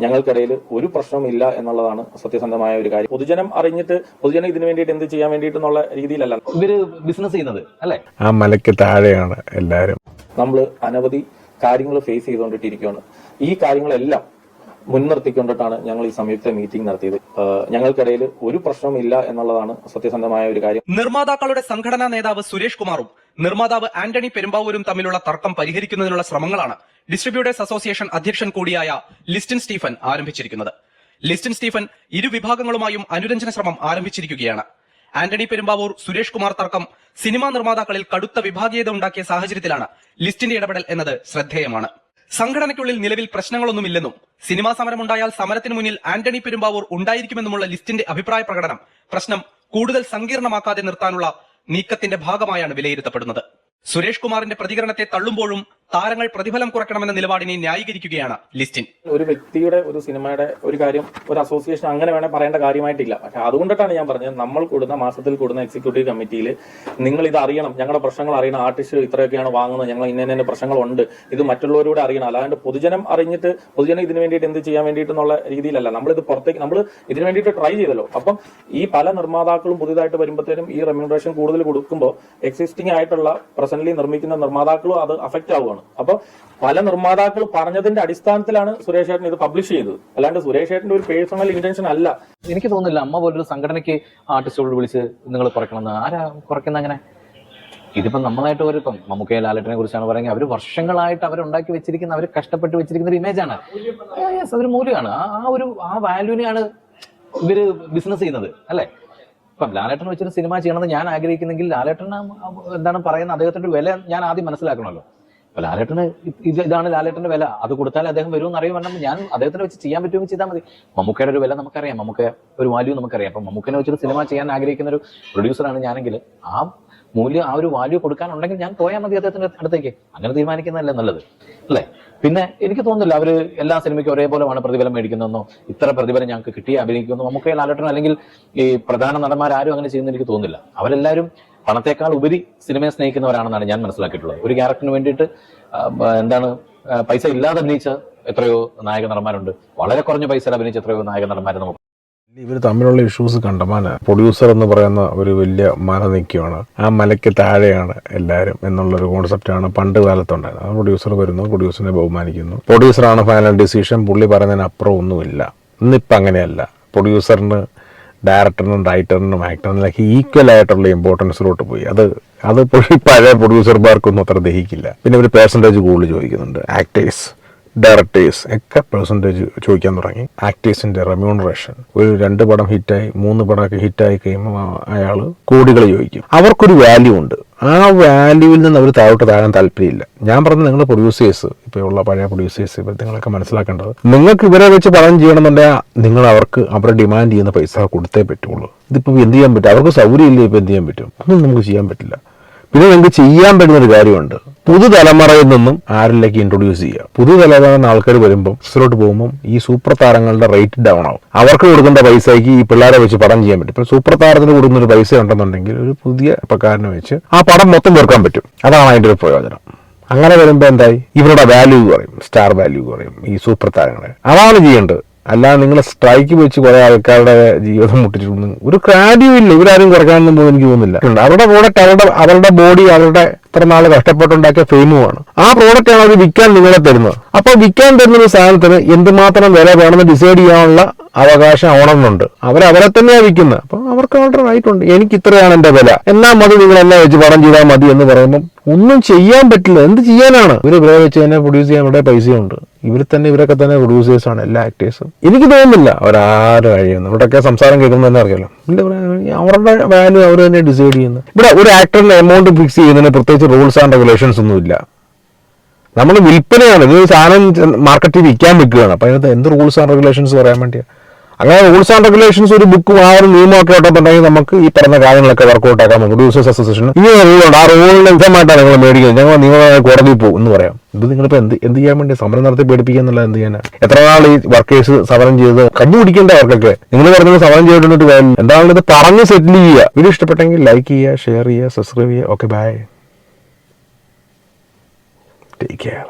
ഞങ്ങൾക്കിടയിൽ ഒരു പ്രശ്നമില്ല എന്നുള്ളതാണ് സത്യസന്ധമായ ഒരു കാര്യം. പൊതുജനം അറിഞ്ഞിട്ട് പൊതുജനം ഇതിനു വേണ്ടിയിട്ട് എന്ത് ചെയ്യാൻ വേണ്ടിയിട്ടെന്നുള്ള രീതിയിലല്ല ഇവര് ബിസിനസ് ചെയ്യുന്നത് അല്ലെ. ആ മലയ്ക്ക് താഴെയാണ് എല്ലാവരും. നമ്മൾ അനവധി കാര്യങ്ങൾ ഫേസ് ചെയ്തുകൊണ്ടിട്ടിരിക്കുകയാണ്. ഈ കാര്യങ്ങളെല്ലാം മുൻനിർത്തിക്കൊണ്ടിട്ടാണ് ഞങ്ങൾ ഈ സംയുക്ത മീറ്റിംഗ് നടത്തിയത്. ഞങ്ങൾക്കിടയിൽ ഒരു പ്രശ്നമില്ല എന്നുള്ളതാണ് സത്യസന്ധമായ ഒരു കാര്യം. നിർമ്മാതാക്കളുടെ സംഘടനാ നേതാവ് സുരേഷ് കുമാറും നിർമ്മാതാവ് ആന്റണി പെരുമ്പാവൂരും തമ്മിലുള്ള തർക്കം പരിഹരിക്കുന്നതിനുള്ള ശ്രമങ്ങളാണ് ഡിസ്ട്രിബ്യൂട്ടേഴ്സ് അസോസിയേഷൻ അധ്യക്ഷൻ കൂടിയായ ലിസ്റ്റിൻ സ്റ്റീഫൻ ആരംഭിച്ചിരിക്കുന്നത്. ലിസ്റ്റിൻ സ്റ്റീഫൻ ഇരു വിഭാഗങ്ങളുമായും അനുരഞ്ജന ശ്രമം ആരംഭിച്ചിരിക്കുകയാണ്. ആന്റണി പെരുമ്പാവൂർ സുരേഷ് കുമാർ തർക്കം സിനിമാ നിർമ്മാതാക്കളിൽ കടുത്ത വിഭാഗീയത ഉണ്ടാക്കിയ സാഹചര്യത്തിലാണ് ലിസ്റ്റിന്റെ ഇടപെടൽ എന്നത് ശ്രദ്ധേയമാണ്. സംഘടനയ്ക്കുള്ളിൽ നിലവിൽ പ്രശ്നങ്ങളൊന്നുമില്ലെന്നും സിനിമാ സമരമുണ്ടായാൽ സമരത്തിന് മുന്നിൽ ആന്റണി പെരുമ്പാവൂർ ഉണ്ടായിരിക്കുമെന്നുമുള്ള ലിസ്റ്റിന്റെ അഭിപ്രായ പ്രകടനം പ്രശ്നം കൂടുതൽ സങ്കീർണമാക്കാതെ നിർത്താനുള്ള നീക്കത്തിന്റെ ഭാഗമായാണ് വിലയിരുത്തപ്പെടുന്നത്. സുരേഷ് കുമാറിന്റെ പ്രതികരണത്തെ തള്ളുമ്പോഴും താരങ്ങൾ പ്രതിഫലം കുറയ്ക്കണമെന്ന നിലപാടിനെ ന്യായീകരിക്കുകയാണ് ലിസ്റ്റിൻ. ഒരു വ്യക്തിയുടെ ഒരു സിനിമയുടെ ഒരു കാര്യം ഒരു അസോസിയേഷൻ അങ്ങനെ വേണേൽ പറയേണ്ട കാര്യമായിട്ടില്ല. പക്ഷെ അതുകൊണ്ടിട്ടാണ് ഞാൻ പറഞ്ഞത്, നമ്മൾ കൂടുന്ന മാസത്തിൽ കൂടുന്ന എക്സിക്യൂട്ടീവ് കമ്മിറ്റിയിൽ നിങ്ങൾ ഇത് അറിയണം, ഞങ്ങളുടെ പ്രശ്നങ്ങൾ അറിയണം, ആർട്ടിസ്റ്റ് ഇത്രയൊക്കെയാണ് വാങ്ങുന്നത്, ഞങ്ങൾ ഇന്ന പ്രശ്നങ്ങളുണ്ട്, ഇത് മറ്റുള്ളവരോട് അറിയണം. അല്ലാണ്ട് പൊതുജനം അറിഞ്ഞിട്ട് പൊതുജനം ഇതിനു വേണ്ടിയിട്ട് എന്ത് ചെയ്യാൻ വേണ്ടിയിട്ടെന്നുള്ള രീതിയിലല്ല. നമ്മളിത് പുറത്തേക്ക് നമ്മൾ ഇതിനു വേണ്ടിയിട്ട് ട്രൈ ചെയ്തല്ലോ. അപ്പം ഈ പല നിർമ്മാതാക്കളും പുതിയതായിട്ട് വരുമ്പോഴത്തേനും ഈ റെമ്യൂണറേഷൻ കൂടുതൽ കൊടുക്കുമ്പോൾ എക്സിസ്റ്റിംഗ് ആയിട്ടുള്ള പ്രസന്റ്ലി നിർമ്മിക്കുന്ന നിർമ്മാതാക്കളും അത് അഫക്റ്റ് ആവുകയാണ്. അപ്പൊ പല നിർമ്മാതാക്കൾ പറഞ്ഞതിന്റെ അടിസ്ഥാനത്തിലാണ് സുരേഷ് ഏട്ടൻ ഇത് പബ്ലിഷ് ചെയ്തത്. അല്ലാണ്ട് സുരേഷ് ഏട്ടന്റെ ഒരു പേഴ്സണൽ ഇന്റൻഷൻ അല്ല. എനിക്ക് തോന്നുന്നില്ല അമ്മ പോലൊരു സംഘടനയ്ക്ക് ആർട്ടിസ്റ്റോട് വിളിച്ച് നിങ്ങൾ കുറയ്ക്കണമെന്ന്. ആരാ കുറയ്ക്കുന്ന അങ്ങനെ? ഇതിപ്പം നമ്മളായിട്ട് ഒരു ഇപ്പം മമ്മൂക്കയെ ലാലേട്ടനെ കുറിച്ചാണ് പറയുന്നത്. അവർ വർഷങ്ങളായിട്ട് അവരുണ്ടാക്കി വെച്ചിരിക്കുന്ന, അവർ കഷ്ടപ്പെട്ട് വെച്ചിരിക്കുന്ന ഒരു ഇമേജാണ്. അതൊരു മൂല്യമാണ്. ആ വാല്യൂവിനെയാണ് ഇവര് ബിസിനസ് ചെയ്യുന്നത് അല്ലെ. ഇപ്പം ലാലേട്ടൻ വെച്ചൊരു സിനിമ ചെയ്യണമെന്ന് ഞാൻ ആഗ്രഹിക്കുന്നെങ്കിൽ ലാലേട്ടൻ എന്താണ് പറയുന്നത്, അദ്ദേഹത്തിന്റെ വില ഞാൻ ആദ്യം മനസ്സിലാക്കണമല്ലോ. അപ്പൊ ലാലേട്ടന് ഇതാണ് ലാലേട്ടന്റെ വില, അത് കൊടുത്താൽ അദ്ദേഹം വരുമെന്ന് അറിയുമെന്നും ഞാൻ അദ്ദേഹത്തിനെ വെച്ച് ചെയ്യാൻ പറ്റുമെങ്കിൽ ചെയ്താൽ മതി. മമ്മൂക്കയുടെ ഒരു വില നമുക്കറിയാം, മമ്മൂക്ക ഒരു വാല്യൂ നമുക്കറിയാം. അപ്പൊ മമ്മൂക്കനെ വെച്ചൊരു സിനിമ ചെയ്യാൻ ആഗ്രഹിക്കുന്ന ഒരു പ്രൊഡ്യൂസറാണ് ഞാനെങ്കിൽ ആ മൂല്യം, ആ ഒരു വാല്യൂ കൊടുക്കാനുണ്ടെങ്കിൽ ഞാൻ പോയാൽ മതി അദ്ദേഹത്തിന്റെ അടുത്തേക്ക്. അങ്ങനെ തീരുമാനിക്കുന്നതല്ലേ നല്ലത് അല്ലേ. പിന്നെ എനിക്ക് തോന്നുന്നില്ല അവര് എല്ലാ സിനിമയ്ക്കും ഒരേപോലെയാണ് പ്രതിഫലം മേടിക്കുന്നതെന്നോ ഇത്ര പ്രതിഫലം ഞങ്ങൾക്ക് കിട്ടിയ അഭിനയിക്കുന്നോ മമ്മൂക്കയെ ലാലേട്ടനോ അല്ലെങ്കിൽ ഈ പ്രധാന നടന്മാരും അങ്ങനെ ചെയ്യുന്ന എനിക്ക് തോന്നുന്നില്ല. അവരെല്ലാവരും പണത്തേക്കാൾ ഉപരി സിനിമയെ സ്നേഹിക്കുന്നവരാണെന്നാണ് ഞാൻ മനസ്സിലാക്കിയിട്ടുള്ളത്. ഒരു ക്യാരക്ടറിന് വേണ്ടിയിട്ട് പൈസ ഇല്ലാതെ അഭിനയിച്ച എത്രയോ നായക നടന്മാരുണ്ട്, വളരെ കുറഞ്ഞ പൈസയിൽ അഭിനയിച്ച എത്രയോ നായക നടന്മാരെ നമുക്ക്. ഇവർ തമ്മിലുള്ള ഇഷ്യൂസ് കണ്ടമാന പ്രൊഡ്യൂസർ എന്ന് പറയുന്ന ഒരു വലിയ മല നിൽക്കുകയാണ്. ആ മലയ്ക്ക് താഴെയാണ് എല്ലാവരും എന്നുള്ളൊരു കോൺസെപ്റ്റാണ് പണ്ട് കാലത്തുണ്ടായത്. ആ പ്രൊഡ്യൂസർ വരുന്നു, പ്രൊഡ്യൂസറിനെ ബഹുമാനിക്കുന്നു, പ്രൊഡ്യൂസറാണ് ഫൈനൽ ഡിസിഷൻ, പുള്ളി പറയുന്നതിനപ്പുറം ഒന്നുമില്ല. ഇന്നിപ്പം അങ്ങനെയല്ല. പ്രൊഡ്യൂസറിന് ഡയറക്ടറിനും റൈറ്ററിനും ആക്ടറിനൊക്കെ ഈക്വൽ ആയിട്ടുള്ള ഇമ്പോർട്ടൻസിലോട്ട് പോയി. അത് പഴയ പ്രൊഡ്യൂസർമാർക്കൊന്നും അത്ര ദഹിക്കില്ല. പിന്നെ ഒരു പെർസെൻറ്റേജ് കൂടുതൽ ചോദിക്കുന്നുണ്ട്. ആക്ടേഴ്സ്, ഡയറക്ടേഴ്സ് ഒക്കെ പെർസെൻറ്റേജ് ചോദിക്കാൻ തുടങ്ങി. ആക്ടേഴ്സിൻ്റെ റെമ്യൂണറേഷൻ, ഒരു 2 പടം ഹിറ്റായി 3 പടമൊക്കെ ഹിറ്റായി കഴിയുമ്പോൾ അയാൾ കോടികൾ ചോദിക്കും. അവർക്കൊരു വാല്യൂ ഉണ്ട്. ആ വാല്യൂവിൽ നിന്ന് അവർ താഴാൻ താല്പര്യമില്ല. ഞാൻ പറഞ്ഞത് നിങ്ങൾ പ്രൊഡ്യൂസേഴ്സ്, ഇപ്പോൾ ഉള്ള പഴയ പ്രൊഡ്യൂസേഴ്സ്, ഇവർ നിങ്ങളൊക്കെ മനസ്സിലാക്കേണ്ടത്, നിങ്ങൾക്ക് ഇവരെ വെച്ച് പടം ചെയ്യണമെന്നുണ്ടെങ്കിൽ നിങ്ങൾ അവർക്ക് അവരെ ഡിമാൻഡ് ചെയ്യുന്ന പൈസ കൊടുത്തേ പറ്റുള്ളൂ. ഇതിപ്പോൾ എന്ത് ചെയ്യാൻ പറ്റും? അവർക്ക് സൗകര്യമില്ല. ഇപ്പോൾ എന്ത് ചെയ്യാൻ പറ്റും? ഒന്നും നമുക്ക് ചെയ്യാൻ പറ്റില്ല. പിന്നെ നിങ്ങൾക്ക് ചെയ്യാൻ പറ്റുന്നൊരു കാര്യമുണ്ട്, പുതുതലമുറയിൽ നിന്നും ആരിലേക്ക് ഇൻട്രൊഡ്യൂസ് ചെയ്യുക. പുതുതലമുറ ആൾക്കാർ വരുമ്പം ബസ്സിലോട്ട് പോകുമ്പം ഈ സൂപ്പർ താരങ്ങളുടെ റേറ്റ് ഡൗൺ ആവും. അവർക്ക് കൊടുക്കേണ്ട പൈസയ്ക്ക് ഈ പിള്ളേരെ വെച്ച് പടം ചെയ്യാൻ പറ്റും. ഇപ്പോൾ സൂപ്പർ താരത്തിന് കൊടുക്കുന്ന ഒരു പൈസ ഉണ്ടെന്നുണ്ടെങ്കിൽ ഒരു പുതിയ പക്കാരനെ വെച്ച് ആ പടം മൊത്തം തീർക്കാൻ പറ്റും. അതാണ് അതിൻ്റെ ഒരു പ്രയോജനം. അങ്ങനെ വരുമ്പോൾ എന്തായി, ഇവരുടെ വാല്യൂ കുറയും, സ്റ്റാർ വാല്യൂ കുറയും ഈ സൂപ്പർ താരങ്ങളെ. അതാണ് ചെയ്യേണ്ടത്. അല്ലാതെ നിങ്ങൾ സ്ട്രൈക്ക് വെച്ച് കുറെ ആൾക്കാരുടെ ജീവിതം മുട്ടിച്ചിട്ടൊന്നും ഒരു കാര്യമില്ല. ഇവരാരും കുറയ്ക്കാനൊന്നും പോകും എനിക്ക് തോന്നുന്നില്ല. അവരുടെ പ്രോഡക്റ്റ്, അവരുടെ ബോഡി, അവരുടെ ഇത്ര നാൾ കഷ്ടപ്പെട്ടുണ്ടാക്കിയ ഫെയിമുമാണ്. ആ പ്രോഡക്റ്റാണ് അവർ വിൽക്കാൻ നിങ്ങളെ തരുന്നത്. അപ്പോൾ വിൽക്കാൻ തരുന്ന ഒരു സാധനത്തിന് എന്തുമാത്രം വില വേണമെന്ന് ഡിസൈഡ് ചെയ്യാനുള്ള അവകാശം ഓണമെന്നുണ്ട്. അവരെ തന്നെയാണ് വിൽക്കുന്നത്. അപ്പം അവർക്ക് അവരുടെ റൈറ്റ് ഉണ്ട്. എനിക്ക് ഇത്രയാണ് എൻ്റെ വില, എന്നാൽ മതി, നിങ്ങളെല്ലാം വെച്ച് പടം ചെയ്താൽ മതി എന്ന് പറയുമ്പം ഒന്നും ചെയ്യാൻ പറ്റില്ല. എന്ത് ചെയ്യാനാണ്? ഇവരെ വെച്ച് തന്നെ പ്രൊഡ്യൂസ് ചെയ്യാൻ ഇവിടെ പൈസയുണ്ട്. ഇവരൊക്കെ തന്നെ പ്രൊഡ്യൂസേഴ്സാണ്, എല്ലാ ആക്ടേഴ്സും. എനിക്ക് തോന്നുന്നില്ല അവരാരും കഴിയുന്നു. ഇവിടെയൊക്കെ സംസാരം കേൾക്കുന്നത് തന്നെ അറിയാലോ. അവരുടെ വാല്യൂ അവർ തന്നെ ഡിസൈഡ് ചെയ്യുന്നത്. ഇവിടെ ഒരു ആക്ടറിന് എമൗണ്ട് ഫിക്സ് ചെയ്യുന്നതിന് പ്രത്യേകിച്ച് റൂൾസ് ആൻഡ് റെഗുലേഷൻസ് ഒന്നുമില്ല. നമ്മൾ വിൽപ്പനയാണ്, ഇത് സാധനം മാർക്കറ്റിൽ വിൽക്കാൻ വെക്കുകയാണ്. അപ്പം അതിനകത്ത് എന്ത് റൂൾസ് ആൻഡ് റെഗുലേഷൻസ് പറയാൻ വേണ്ടിയാണ്? അങ്ങനെ റൂൾസ് ആൻഡ് റെഗുലേഷൻസ് ഒരു ബുക്കും ആ ഒരു നിയമമൊക്കെ ഉണ്ടെന്നുണ്ടെങ്കിൽ നമുക്ക് ഈ പറഞ്ഞ കാര്യങ്ങളൊക്കെ വർക്കൗട്ട് ആക്കാം. പ്രൊഡ്യൂസേഴ്സ് അസോസിയേഷൻ ഇങ്ങനെ റൂളുണ്ട്, ആ റൂളിന് വിധമായിട്ടാണ് നിങ്ങൾ മേടിക്കുന്നത്, ഞങ്ങൾ നിങ്ങളെ കോടതിയിൽ പോകും എന്ന് പറയാം. ഇത് നിങ്ങളിപ്പോൾ എന്ത് ചെയ്യാൻ വേണ്ടി സമരം നടത്തി പേടിപ്പിക്കുക എന്നുള്ളത് എന്ത് ചെയ്യാനാണ്? എത്ര നാൾ ഈ വർക്കേഴ്സ് സമരം ചെയ്ത് കഞ്ഞി കുടിക്കേണ്ട അവർക്കൊക്കെ? നിങ്ങൾ പറഞ്ഞത് സമരം ചെയ്തിട്ട് എന്താണെന്ന് ഇത് പറഞ്ഞ് സെറ്റിൽ ചെയ്യുക. വീഡിയോ ഇഷ്ടപ്പെട്ടെങ്കിൽ ലൈക്ക് ചെയ്യുക, ഷെയർ ചെയ്യുക, സബ്സ്ക്രൈബ് ചെയ്യുക. Okay, bye, take care.